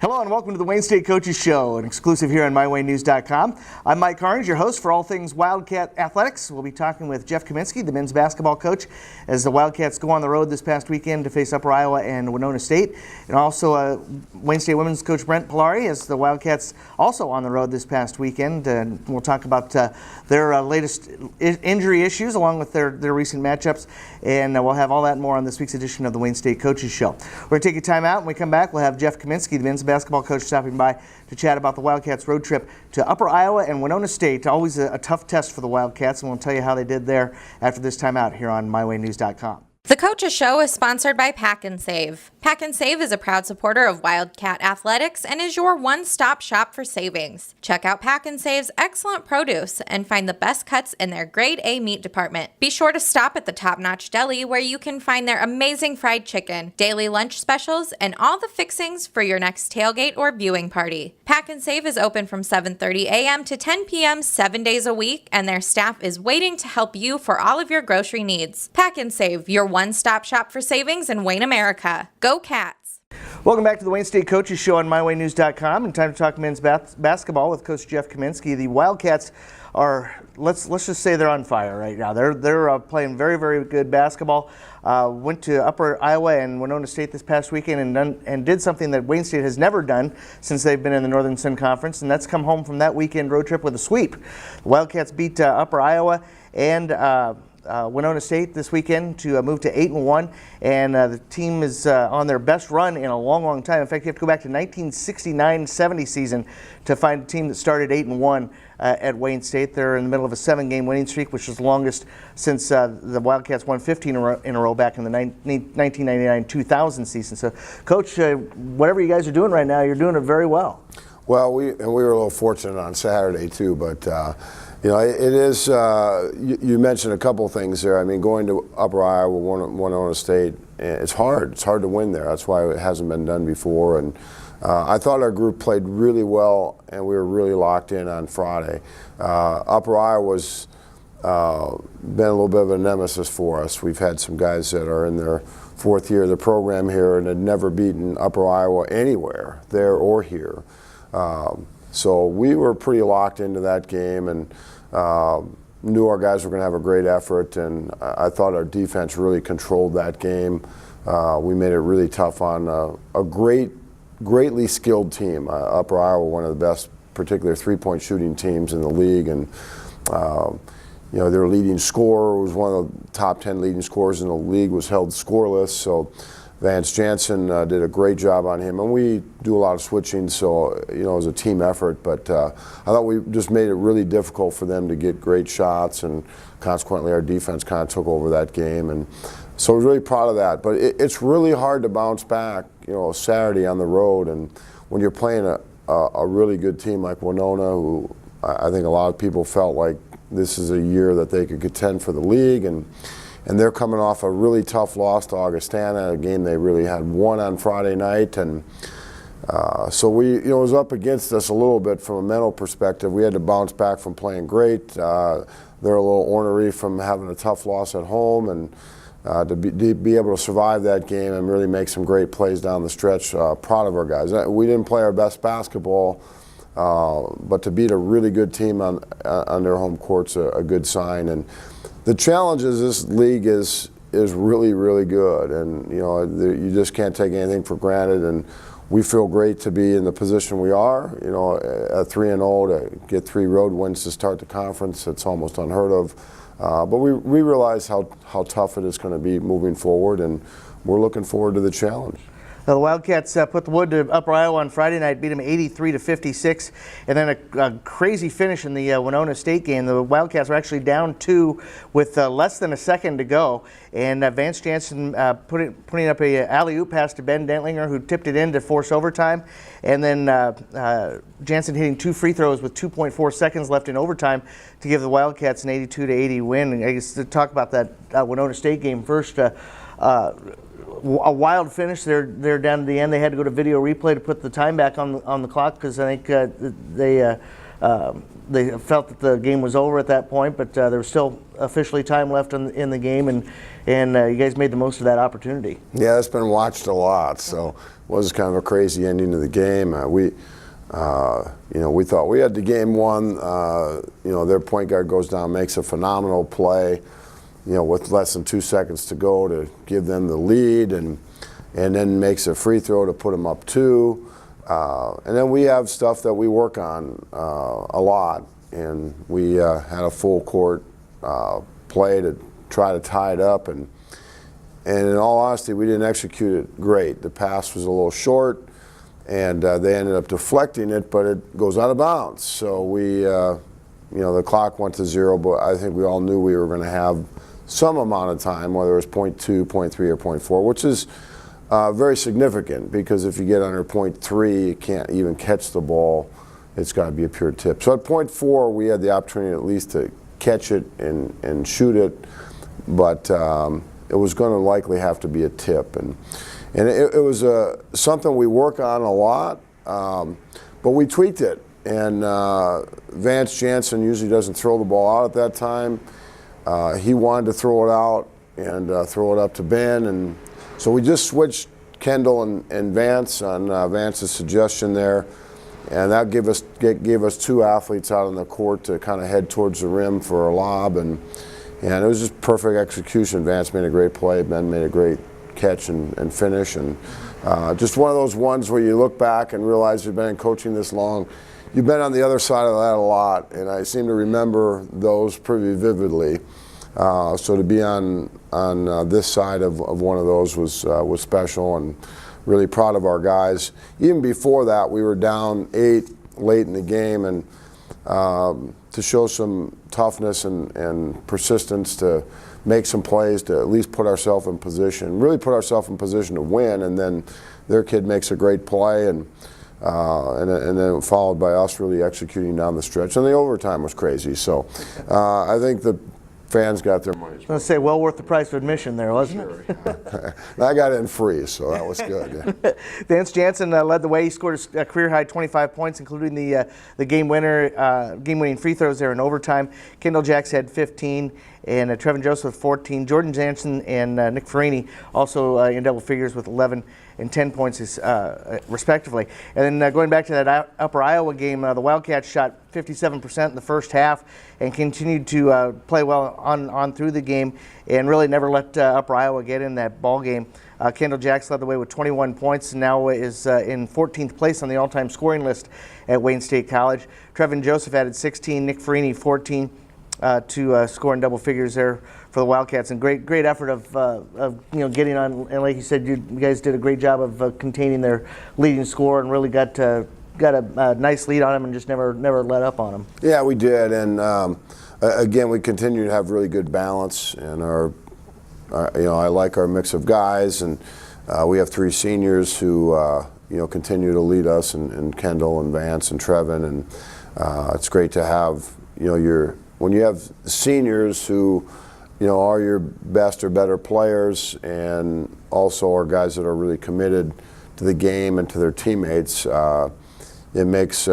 Hello and welcome to the Wayne State Coaches Show, an exclusive here on MyWayneNews.com. I'm Mike Carnes, your host for all things Wildcat athletics. We'll be talking with Jeff Kaminsky, the men's basketball coach, as the Wildcats go on the road this past weekend to face Upper Iowa and Winona State. And also Wayne State women's coach Brent Polari, as the Wildcats also on the road this past weekend. And we'll talk about their latest injury issues along with their recent matchups. And we'll have all that and more on this week's edition of the Wayne State Coaches Show. We're going to take a time out. When we come back, we'll have Jeff Kaminsky, the men's basketball coach, stopping by to chat about the Wildcats road trip to Upper Iowa and Winona State. Always a tough test for the Wildcats, and we'll tell you how they did there after this time out here on MyWayneNews.com. The Coaches Show is sponsored by Pack and Save. Pack and Save is a proud supporter of Wildcat Athletics and is your one-stop shop for savings. Check out Pack and Save's excellent produce and find the best cuts in their Grade A meat department. Be sure to stop at the Top Notch Deli where you can find their amazing fried chicken, daily lunch specials, and all the fixings for your next tailgate or viewing party. Pack and Save is open from 7:30 a.m. to 10 p.m. 7 days a week, and their staff is waiting to help you for all of your grocery needs. Pack and Save, your one-stop shop for savings in Wayne, America. Go Cats! Welcome back to the Wayne State Coaches Show on MyWayneNews.com, and time to talk men's basketball with Coach Jeff Kaminsky. The Wildcats are, let's just say they're on fire right now. They're playing very, very good basketball. Went to Upper Iowa and Winona State this past weekend and did something that Wayne State has never done since they've been in the Northern Sun Conference, and that's come home from that weekend road trip with a sweep. The Wildcats beat Upper Iowa and Winona State this weekend to move to 8-1, and the team is on their best run in a long, long time. In fact, you have to go back to 1969-70 season to find a team that started 8-1 at Wayne State. They're in the middle of a 7-game winning streak, which is the longest since the Wildcats won 15 in a row back in the 1999-2000 season. So, Coach, whatever you guys are doing right now, you're doing it very well. Well, we were a little fortunate on Saturday too, but you know, it is. You mentioned a couple things there. I mean, going to Upper Iowa, Winona State, it's hard. It's hard to win there. That's why it hasn't been done before. And I thought our group played really well, and we were really locked in on Friday. Upper Iowa's been a little bit of a nemesis for us. We've had some guys that are in their fourth year of the program here and had never beaten Upper Iowa anywhere, there or here. So we were pretty locked into that game and knew our guys were going to have a great effort, and I thought our defense really controlled that game. We made it really tough on a greatly skilled team. Upper Iowa, one of the best, particular three-point shooting teams in the league, and you know, their leading scorer was one of the top 10 leading scorers in the league, was held scoreless. So Vance Jansen did a great job on him, and we do a lot of switching, so you know, it was a team effort. But I thought we just made it really difficult for them to get great shots, and consequently, our defense kind of took over that game. And so I was really proud of that. But it's really hard to bounce back, you know, Saturday on the road, and when you're playing a really good team like Winona, who I think a lot of people felt like this is a year that they could contend for the league, and they're coming off a really tough loss to Augustana, a game they really had won on Friday night. And so it was up against us a little bit from a mental perspective. We had to bounce back from playing great. They're a little ornery from having a tough loss at home, and to be able to survive that game and really make some great plays down the stretch, proud of our guys. We didn't play our best basketball, but to beat a really good team on their home court's a good sign. And the challenge is this league is really, really good, and you know, you just can't take anything for granted. And we feel great to be in the position we are. You know, at 3-0 to get 3 road wins to start the conference, it's almost unheard of. But we realize how tough it is going to be moving forward, and we're looking forward to the challenge. The Wildcats put the wood to Upper Iowa on Friday night, beat them 83-56, and then a crazy finish in the Winona State game. The Wildcats were actually down 2 with less than a second to go, and Vance Jansen putting up a alley-oop pass to Ben Dentlinger, who tipped it in to force overtime, and then Jansen hitting 2 free throws with 2.4 seconds left in overtime to give the Wildcats an 82-80 win. And I guess to talk about that Winona State game first. A wild finish. They're down to the end. They had to go to video replay to put the time back on the clock because I think they they felt that the game was over at that point, but there was still officially time left in the game, and you guys made the most of that opportunity. Yeah, it's been watched a lot, so it was kind of a crazy ending to the game. We thought we had the game won. Their point guard goes down, makes a phenomenal play, with less than 2 seconds to go to give them the lead, and then makes a free throw to put them up 2. And then we have stuff that we work on a lot, and we had a full court play to try to tie it up, and in all honesty, we didn't execute it great. The pass was a little short, and they ended up deflecting it, but it goes out of bounds. So we, the clock went to 0, but I think we all knew we were going to have some amount of time, whether it was 0.2, 0.3, or 0.4, which is very significant, because if you get under 0.3, you can't even catch the ball. It's got to be a pure tip. So at 0.4, we had the opportunity at least to catch it and shoot it, but it was going to likely have to be a tip. And it was something we work on a lot, but we tweaked it. And Vance Jansen usually doesn't throw the ball out at that time. He wanted to throw it out and throw it up to Ben, and so we just switched Kendall and Vance on Vance's suggestion there, and that gave us 2 athletes out on the court to kind of head towards the rim for a lob, and it was just perfect execution. Vance made a great play, Ben made a great catch and finish, and just one of those ones where you look back and realize you've been in coaching this long. You've been on the other side of that a lot, and I seem to remember those pretty vividly. So to be on this side of one of those was special, and really proud of our guys. Even before that, we were down 8 late in the game, and to show some toughness and persistence to make some plays to at least put ourselves in position, really put ourselves in position to win, and then their kid makes a great play, and then followed by us really executing down the stretch. And the overtime was crazy. So I think the fans got their money's worth. Let's say well worth the price of admission there, wasn't it? I got in free, so that was good. Yeah. Vance Jansen led the way. He scored a career-high 25 points, including the game-winning free throws there in overtime. Kendall Jacks had 15, and Trevin Joseph 14. Jordan Jansen and Nick Farini also in double figures with 11 and 10 points respectively. And then going back to that Upper Iowa game, the Wildcats shot 57% in the first half and continued to play well on through the game, and really never let Upper Iowa get in that ball game. Kendall Jacks led the way with 21 points, and now is in 14th place on the all-time scoring list at Wayne State College. Trevin Joseph added 16, Nick Farini 14 to score in double figures there for the Wildcats, and great effort of getting on. And like you said, you guys did a great job of containing their leading scorer, and really got a nice lead on him, and just never let up on him. Yeah, we did, and again, we continue to have really good balance, and I like our mix of guys, and we have 3 seniors who continue to lead us, and Kendall and Vance and Trevin, and it's great to have when you have seniors who are your best or better players, and also are guys that are really committed to the game and to their teammates. It makes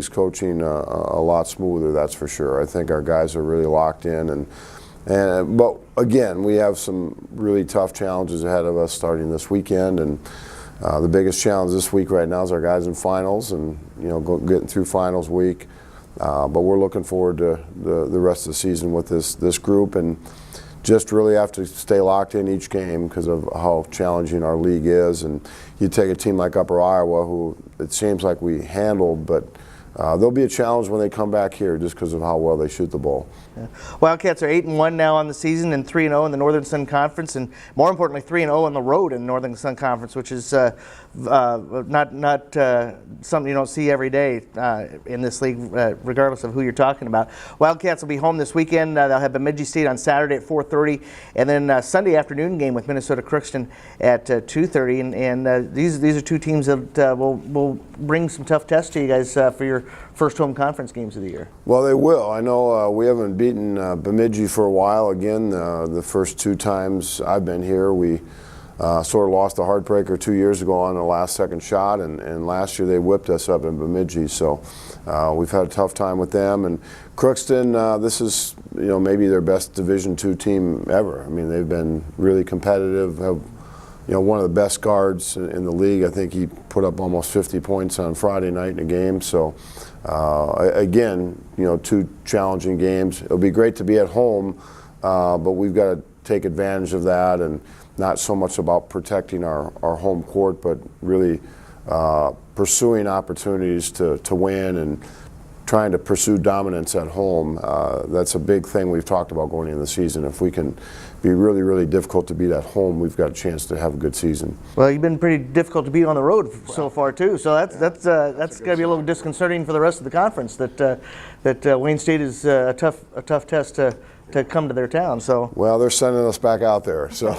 coaching a lot smoother, that's for sure. I think our guys are really locked in, but again, we have some really tough challenges ahead of us starting this weekend, and the biggest challenge this week right now is our guys in finals, and getting through finals week. But we're looking forward to the rest of the season with this group, and just really have to stay locked in each game because of how challenging our league is. And you take a team like Upper Iowa, who it seems like we handled, but there'll be a challenge when they come back here just because of how well they shoot the ball. Yeah. Wildcats are 8-1 now on the season, and 3-0 in the Northern Sun Conference, and more importantly, 3-0 on the road in the Northern Sun Conference, which is not something you don't see every day in this league, regardless of who you're talking about. Wildcats will be home this weekend. They'll have Bemidji State on Saturday at 4:30, and then Sunday afternoon game with Minnesota Crookston at 2:30. And these are 2 teams that will bring some tough tests to you guys for your first home conference games of the year. Well, they will. I know we haven't beaten Bemidji for a while. Again, the first 2 times I've been here, we sort of lost a heartbreaker 2 years ago on the last second shot, and last year they whipped us up in Bemidji. So we've had a tough time with them. And Crookston, this is maybe their best Division II team ever. I mean, they've been really competitive. Have one of the best guards in the league. I think he put up almost 50 points on Friday night in a game. So again, 2 challenging games. It'll be great to be at home, but we've got to take advantage of that, and not so much about protecting our home court, but really pursuing opportunities to win and trying to pursue dominance at home. That's a big thing we've talked about going into the season. If we can be really, really difficult to beat at home, we've got a chance to have a good season. Well, you've been pretty difficult to beat on the road so far too. So that's going to be a little disconcerting for the rest of the conference. That Wayne State is a tough test to come to their town. So well, they're sending us back out there, so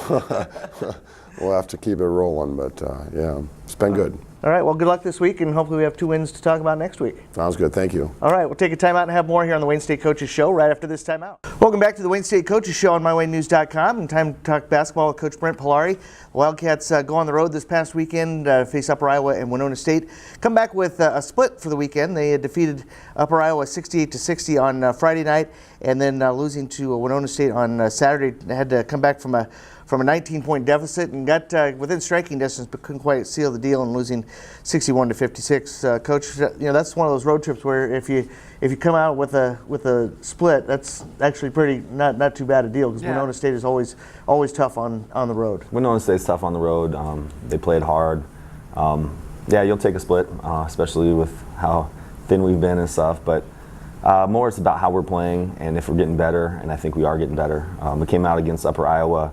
we'll have to keep it rolling. But yeah, it's been good. All right, well, good luck this week, and hopefully we have 2 wins to talk about next week. Sounds good, thank you. All right, we'll take a timeout and have more here on the Wayne State Coaches Show right after this timeout. Welcome back to the Wayne State Coaches Show on MyWayNews.com, and time to talk basketball with Coach Brent Polari. The Wildcats go on the road this past weekend, face Upper Iowa and Winona State. Come back with a split for the weekend. They defeated Upper Iowa 68-60 on Friday night, and then losing to Winona State on Saturday. They had to come back from a 19-point deficit and got within striking distance, but couldn't quite seal the deal and losing 61-56. Coach, that's one of those road trips where if you come out with a split, that's actually pretty not too bad a deal, because Winona State is always tough on the road. Winona State's tough on the road. They played hard. You'll take a split, especially with how thin we've been and stuff. But more it's about how we're playing and if we're getting better, and I think we are getting better. We came out against Upper Iowa.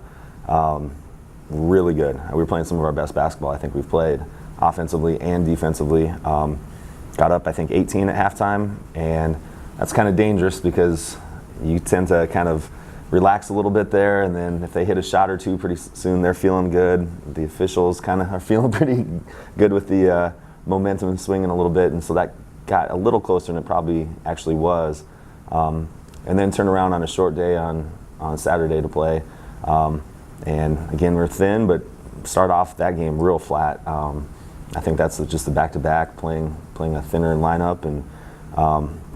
Really good. We were playing some of our best basketball I think we've played, offensively and defensively. Got up I think 18 at halftime, and that's kind of dangerous because you tend to kind of relax a little bit there, and then if they hit a shot or two pretty soon they're feeling good. The officials kind of are feeling pretty good with the momentum swinging a little bit, and so that got a little closer than it probably actually was. And then turn around on a short day on Saturday to play. And again, we're thin, but start off that game real flat. I think that's just the back-to-back, playing a thinner lineup, and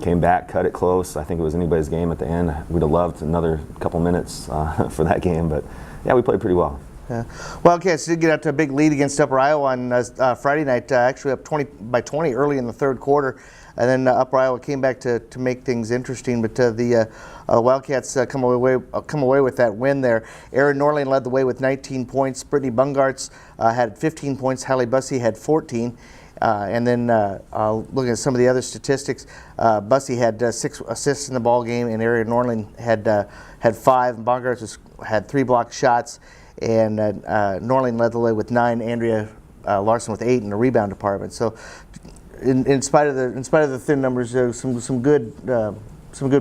came back, cut it close. I think it was anybody's game at the end. We'd have loved another couple minutes for that game, but yeah, we played pretty well. Yeah. Wildcats did get out to a big lead against Upper Iowa on Friday night, actually up 20 early in the third quarter. And then Upper Iowa came back to make things interesting, but the Wildcats come away with that win there. Erin Norling led the way with 19 points. Brittany Bungartz had 15 points. Hallie Bussey had 14. And then looking at some of the other statistics, Bussey had 6 assists in the ball game, and Erin Norling had 5. And Bungartz had 3 blocked shots, and Norling led the way with 9. Andrea Larson with 8 in the rebound department. So, in spite of the thin numbers, some good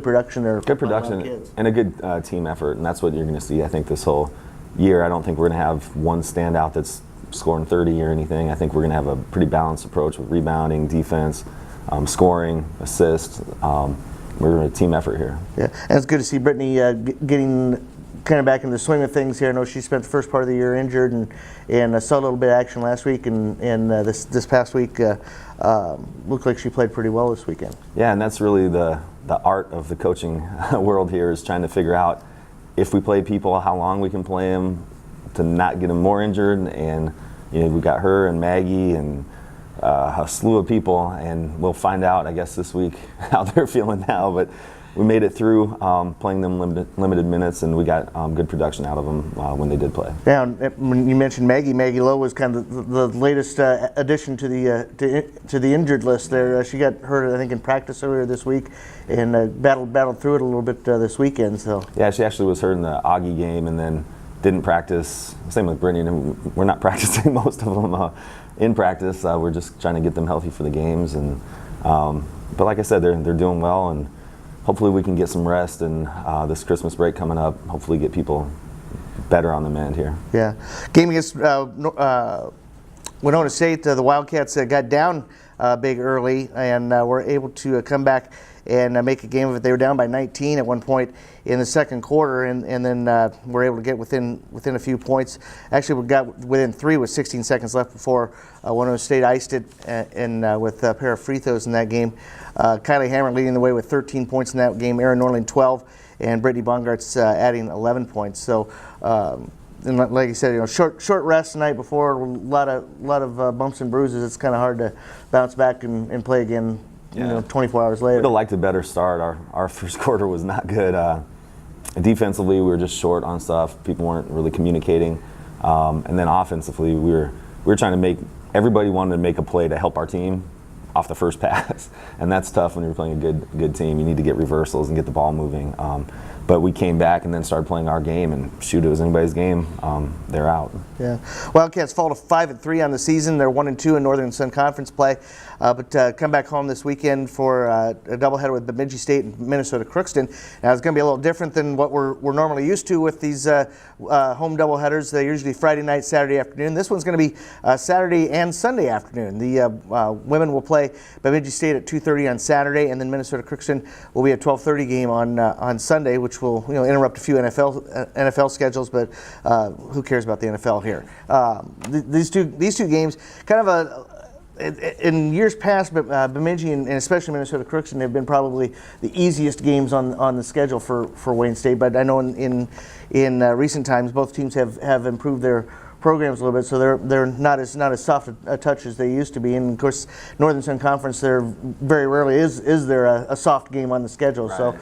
production there. Good production and a good team effort, and that's what you're going to see. I think this whole year, I don't think we're going to have one standout that's scoring 30 or anything. I think we're going to have a pretty balanced approach with rebounding, defense, scoring, assists. We're a team effort here. Yeah, and it's good to see Brittany getting kind of back in the swing of things here. I know she spent the first part of the year injured, and saw a little bit of action last week, and this past week looked like she played pretty well this weekend. Yeah, and that's really the art of the coaching world here, is trying to figure out if we play people, how long we can play them to not get them more injured. And we got her and Maggie and a slew of people, and we'll find out, I guess, this week how they're feeling now. But we made it through playing them limited minutes, and we got good production out of them when they did play. Yeah, when you mentioned Maggie Lowe was kind of the latest addition to the injured list there. She got hurt, I think, in practice earlier this week, and battled through it a little bit this weekend. So yeah, she actually was hurt in the Augie game, and then didn't practice. Same with Brittany. We're not practicing most of them in practice. We're just trying to get them healthy for the games, and but like I said, they're doing well, and hopefully we can get some rest, and this Christmas break coming up, hopefully get people better on the mend here. Yeah. Game against Winona State, the Wildcats got down big early and were able to come back and make a game of it. They were down by 19 at one point in the second quarter, and then were able to get within a few points. Actually, we got within 3 with 16 seconds left before Winona State iced it with a pair of free throws in that game. Kylie Hammer leading the way with 13 points in that game. Erin Norling 12, and Brittany Bongart's adding 11 points. So. And like you said, short rest the night before, a lot of bumps and bruises. It's kind of hard to bounce back and play again. 24 hours later. We'd have liked a better start. Our first quarter was not good. Defensively, we were just short on stuff. People weren't really communicating. And then offensively, we were trying to make everybody wanted to make a play to help our team off the first pass, and that's tough when you're playing a good team. You need to get reversals and get the ball moving. But we came back and then started playing our game, and shoot, it was anybody's game. They're out. Yeah, Wildcats fall to 5-3 on the season. They're 1-2 in Northern Sun Conference play, but come back home this weekend for a doubleheader with Bemidji State and Minnesota Crookston. Now it's going to be a little different than what we're normally used to with these home doubleheaders. They're usually Friday night, Saturday afternoon. This one's going to be Saturday and Sunday afternoon. The women will play Bemidji State at 2:30 on Saturday, and then Minnesota Crookston will be a 12:30 game on Sunday, which will interrupt a few NFL schedules, but who cares about the NFL here? These two games, kind of in years past, Bemidji and especially Minnesota Crookston have been probably the easiest games on the schedule for Wayne State. But I know in recent times both teams have improved their programs a little bit, so they're not as soft a touch as they used to be. And of course, Northern Sun Conference, there very rarely is there a soft game on the schedule. Right,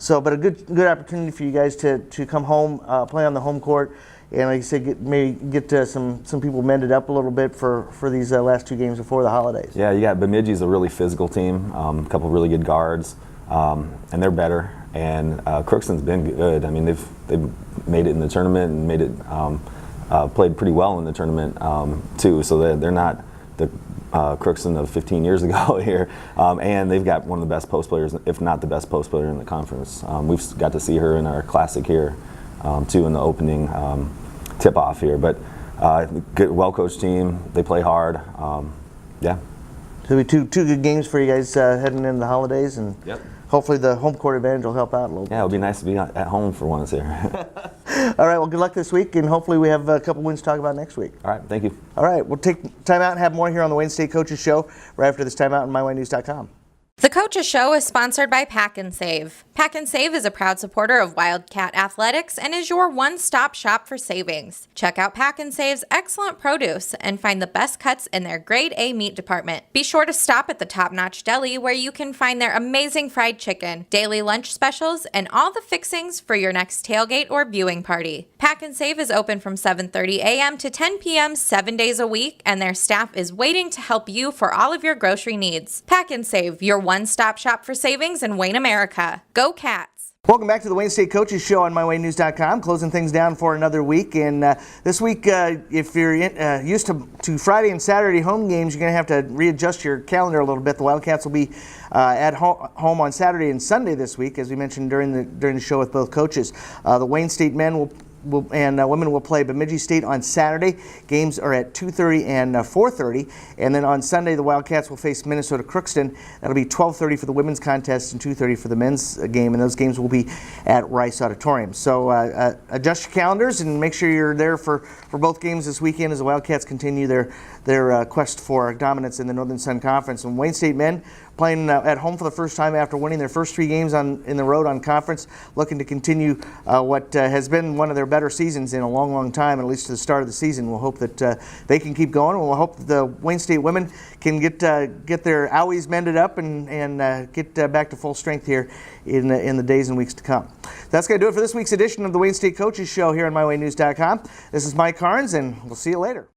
but a good opportunity for you guys to come home, play on the home court, and like you said, maybe get some people mended up a little bit for these last two games before the holidays. Yeah, you got Bemidji's a really physical team, a couple really good guards, and they're better. And Crookston's been good. I mean, they've made it in the tournament and made it. Played pretty well in the tournament too, so they're not the Crookston of 15 years ago here, and they've got one of the best post players, if not the best post player in the conference. We've got to see her in our classic here too in the opening tip-off here, but good, well-coached team. They play hard. Yeah. So it'll be two good games for you guys heading into the holidays, and yep. Hopefully the home court advantage will help out a little bit. Yeah, it'll be nice to be at home for once here. All right, well, good luck this week, and hopefully we have a couple wins to talk about next week. All right, thank you. All right, we'll take time out and have more here on the Wayne State Coaches Show right after this timeout on MyWayNews.com. The Coaches Show is sponsored by Pack and Save. Pack and Save is a proud supporter of Wildcat Athletics and is your one-stop shop for savings. Check out Pack and Save's excellent produce and find the best cuts in their grade A meat department. Be sure to stop at the top-notch deli where you can find their amazing fried chicken, daily lunch specials, and all the fixings for your next tailgate or viewing party. Pack and Save is open from 7:30 a.m. to 10 p.m. 7 days a week, and their staff is waiting to help you for all of your grocery needs. Pack and Save, your one-stop shop for savings in Wayne, America. Go Cats! Welcome back to the Wayne State Coaches Show on MyWayNews.com, closing things down for another week. And this week, if you're used to Friday and Saturday home games, you're going to have to readjust your calendar a little bit. The Wildcats will be at home on Saturday and Sunday this week, as we mentioned during the show with both coaches. The Wayne State men and women will play Bemidji State on Saturday. Games are at 2:30 and 4:30. And then on Sunday, the Wildcats will face Minnesota Crookston. That'll be 12:30 for the women's contest and 2:30 for the men's game. And those games will be at Rice Auditorium. So adjust your calendars and make sure you're there for both games this weekend as the Wildcats continue their quest for dominance in the Northern Sun Conference. And Wayne State men playing at home for the first time after winning their first 3 games in the road on conference, looking to continue what has been one of their better seasons in a long, long time, at least to the start of the season. We'll hope that they can keep going. We'll hope that the Wayne State women can get their owies mended up and get back to full strength here in the days and weeks to come. That's going to do it for this week's edition of the Wayne State Coaches Show here on MyWayNews.com. This is Mike Carnes, and we'll see you later.